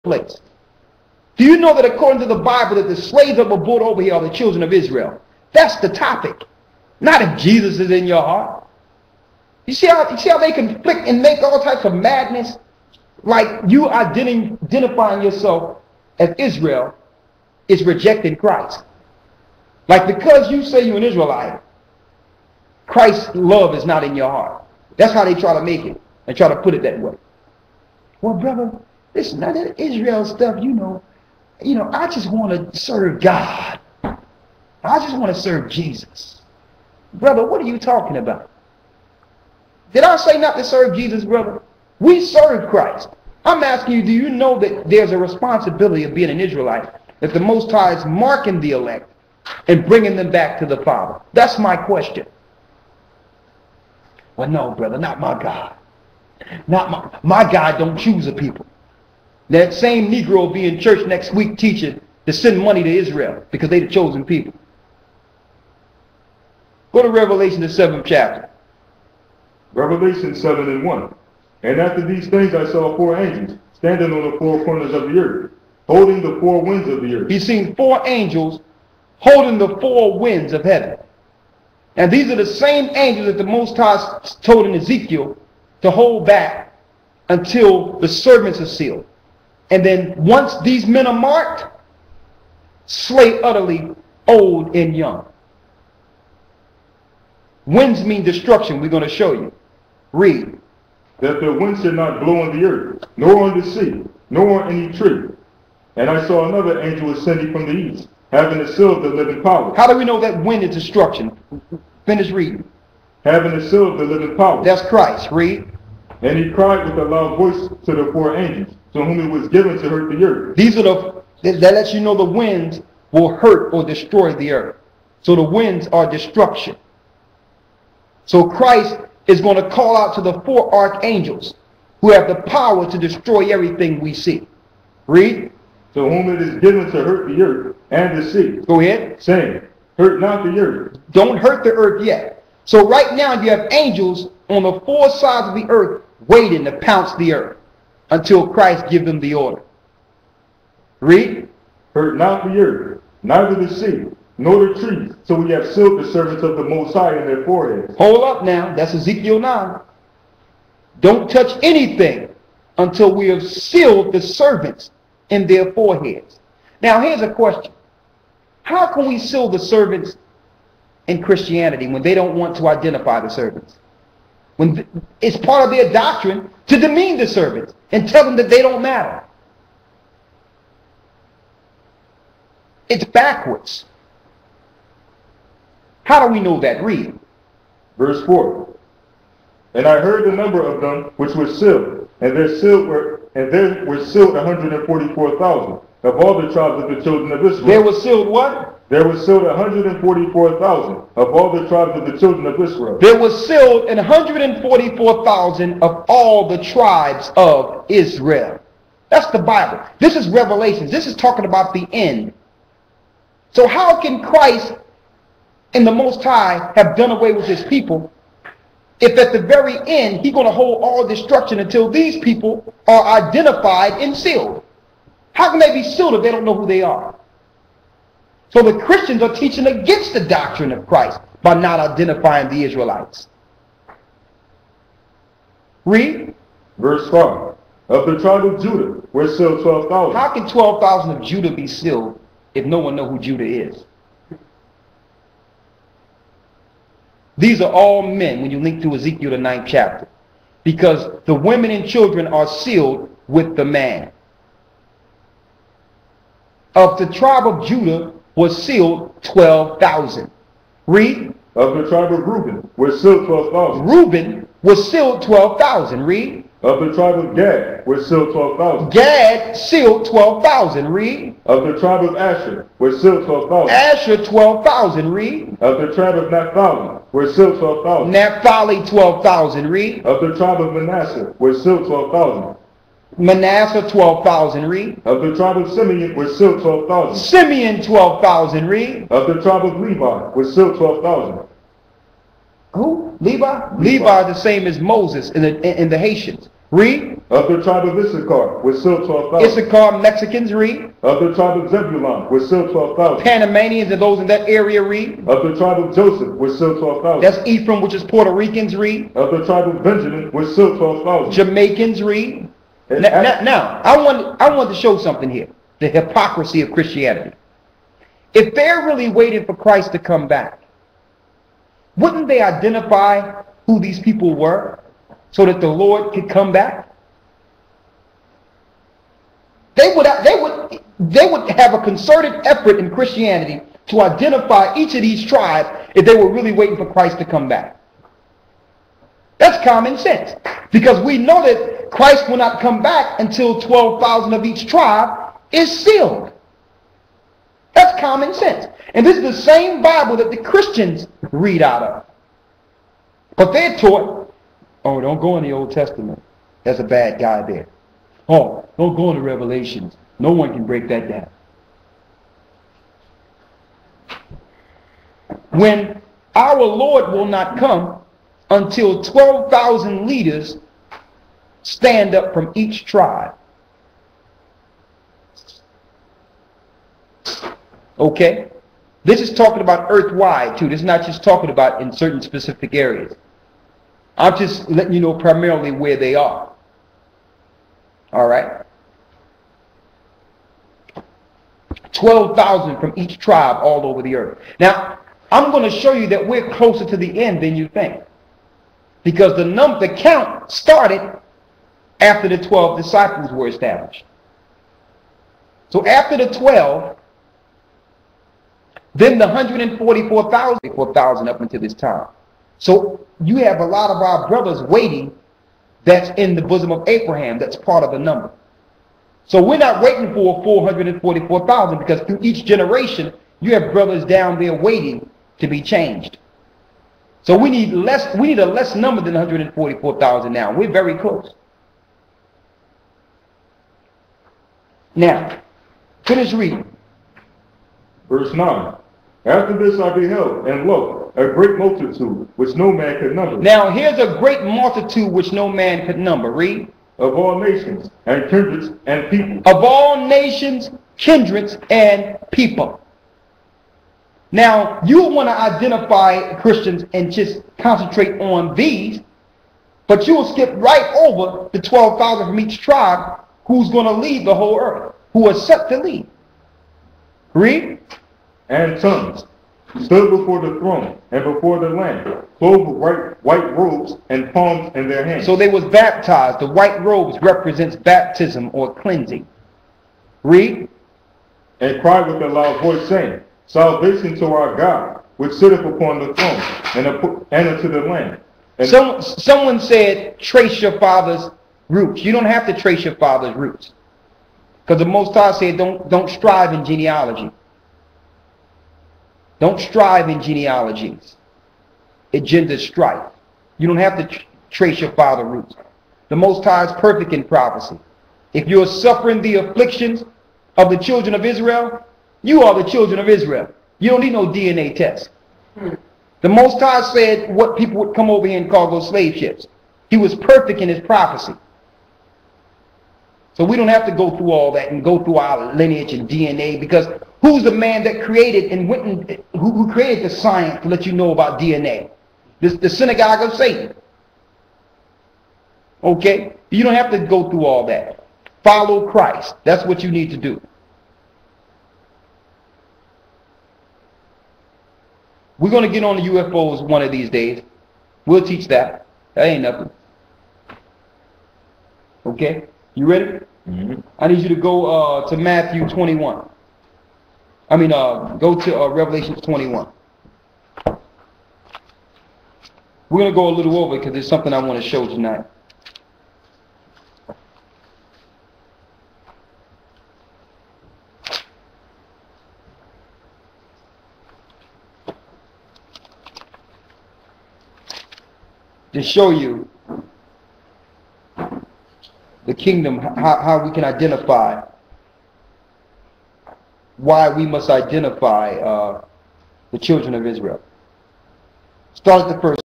place. Do you know that according to the Bible that the slaves that were brought over here are the children of Israel? That's the topic. Not if Jesus is in your heart. You see how they conflict and make all types of madness? Like you identifying yourself as Israel is rejecting Christ. Like because you say you're an Israelite, Christ's love is not in your heart. That's how they try to make it and try to put it that way. Well, brother, this is not that Israel stuff, you know, I just want to serve God. I just want to serve Jesus. Brother, what are you talking about? Did I say not to serve Jesus, brother? We serve Christ. I'm asking you, do you know that there's a responsibility of being an Israelite, that the Most High is marking the elect and bringing them back to the Father? That's my question. Well, no, brother, not my God. Not my God don't choose a people. That same Negro will be in church next week teaching to send money to Israel because they're the chosen people. Go to Revelation, the 7th chapter. Revelation 7:1. And after these things I saw 4 angels standing on the 4 corners of the earth, holding the 4 winds of the earth. He's seen 4 angels holding the 4 winds of heaven. And these are the same angels that the Most High told in Ezekiel to hold back until the servants are sealed. And then once these men are marked, slay utterly old and young. Winds mean destruction. We're going to show you. Read. That the wind should not blow on the earth, nor on the sea, nor on any tree. And I saw another angel ascending from the east, having the seal of the living power. How do we know that wind is destruction? Finish reading. Having the seal of the living power. That's Christ. Read. And he cried with a loud voice to the 4 angels, to whom it was given to hurt the earth. These are that lets you know the winds will hurt or destroy the earth. So the winds are destruction. So Christ is going to call out to the 4 archangels who have the power to destroy everything we see. Read. To whom it is given to hurt the earth and the sea. Go ahead. Saying, hurt not the earth. Don't hurt the earth yet. So right now you have angels on the 4 sides of the earth waiting to pounce the earth until Christ give them the order. Read. Hurt not the earth, neither the sea, nor the trees, so we have sealed the servants of the Most High in their foreheads. Hold up now. That's Ezekiel 9. Don't touch anything until we have sealed the servants in their foreheads. Now here's a question. How can we seal the servants in Christianity when they don't want to identify the servants? When it's part of their doctrine to demean the servants and tell them that they don't matter. It's backwards. How do we know that? Read. Verse 4. And I heard the number of them which were sealed, and there were sealed 144,000 of all the tribes of the children of Israel. There was sealed what? There was sealed 144,000 of all the tribes of the children of Israel. There was sealed 144,000 of all the tribes of Israel. That's the Bible. This is Revelations. This is talking about the end. So how can Christ and the Most High have done away with his people if at the very end he's going to hold all destruction until these people are identified and sealed? How can they be sealed if they don't know who they are? So the Christians are teaching against the doctrine of Christ by not identifying the Israelites. Read. Verse 5. Of the tribe of Judah were sealed 12,000. How can 12,000 of Judah be sealed if no one knows who Judah is? These are all men when you link to Ezekiel the 9th chapter. Because the women and children are sealed with the man. Of the tribe of Judah was sealed 12,000. Read. Of the tribe of Reuben were sealed 12,000. Reuben was sealed 12,000. Read. Of the tribe of Gad were sealed 12,000. Gad sealed 12,000. Read. Of the tribe of Asher were sealed 12,000. Asher 12,000. Read. Of the tribe of Naphtali were sealed 12,000. Naphtali 12,000. Read. Of the tribe of Manasseh were sealed 12,000. Manasseh 12,000. Read. Of the tribe of Simeon were sealed 12,000. Simeon 12,000. Read. Of the tribe of Levi were sealed 12,000. Who? Levi? Levi is the same as Moses in the Haitians. Read. Of the tribe of Issachar were still 12,000. Issachar, Mexicans. Read. Of the tribe of Zebulun were still 12,000. Panamanians and those in that area. Read. Of the tribe of Joseph were still 12,000. That's Ephraim, which is Puerto Ricans. Read. Of the tribe of Benjamin were still 12,000. Jamaicans. Read. Now, I want to show something here. The hypocrisy of Christianity. If they're really waiting for Christ to come back, wouldn't they identify who these people were so that the Lord could come back? They would have a concerted effort in Christianity to identify each of these tribes if they were really waiting for Christ to come back. That's common sense. Because we know that Christ will not come back until 12,000 of each tribe is sealed. That's common sense. And this is the same Bible that the Christians read out of. But they're taught, oh, don't go in the Old Testament. There's a bad guy there. Oh, don't go into Revelations. No one can break that down. When our Lord will not come until 12,000 leaders stand up from each tribe. Okay? This is talking about earth-wide too. This is not just talking about in certain specific areas. I'm just letting you know primarily where they are. Alright? 12,000 from each tribe all over the earth. Now, I'm going to show you that we're closer to the end than you think. Because the count started after the 12 disciples were established. So after the 12, then the 144,000 up until this time. So you have a lot of our brothers waiting that's in the bosom of Abraham, that's part of the number. So we're not waiting for 444,000 because through each generation you have brothers down there waiting to be changed. So we need a less number than 144,000 now. We're very close. Now, finish reading. Verse 9. After this I beheld, and lo, a great multitude, which no man could number. Now here's a great multitude which no man could number. Read. Of all nations, and kindreds, and people. Of all nations, kindreds, and people. Now, you want to identify Christians and just concentrate on these, but you will skip right over the 12,000 from each tribe who's going to lead the whole earth, who are set to lead. Read. And tongues stood before the throne and before the Lamb, clothed with white robes and palms in their hands. So they was baptized. The white robes represents baptism or cleansing. Read. And cried with a loud voice, saying, Salvation to our God, which sitteth upon the throne, and unto the Lamb. And someone said, trace your father's roots. You don't have to trace your father's roots. Because the Most High said, don't strive in genealogy. Don't strive in genealogies. It genders strife. You don't have to trace your father's roots. The Most High is perfect in prophecy. If you're suffering the afflictions of the children of Israel, you are the children of Israel. You don't need no DNA test. The Most High said what people would come over here and call those slave ships. He was perfect in his prophecy. So we don't have to go through all that and go through our lineage and DNA, because who's the man that created and went and who created the science to let you know about DNA? The synagogue of Satan. Okay? You don't have to go through all that. Follow Christ. That's what you need to do. We're going to get on the UFOs one of these days. We'll teach that. That ain't nothing. Okay? You ready? Mm-hmm. I need you to go to Matthew 21. Go to Revelation 21. We're going to go a little over because there's something I want to show tonight. To show you the kingdom, how we can identify, why we must identify the children of Israel. Start at the first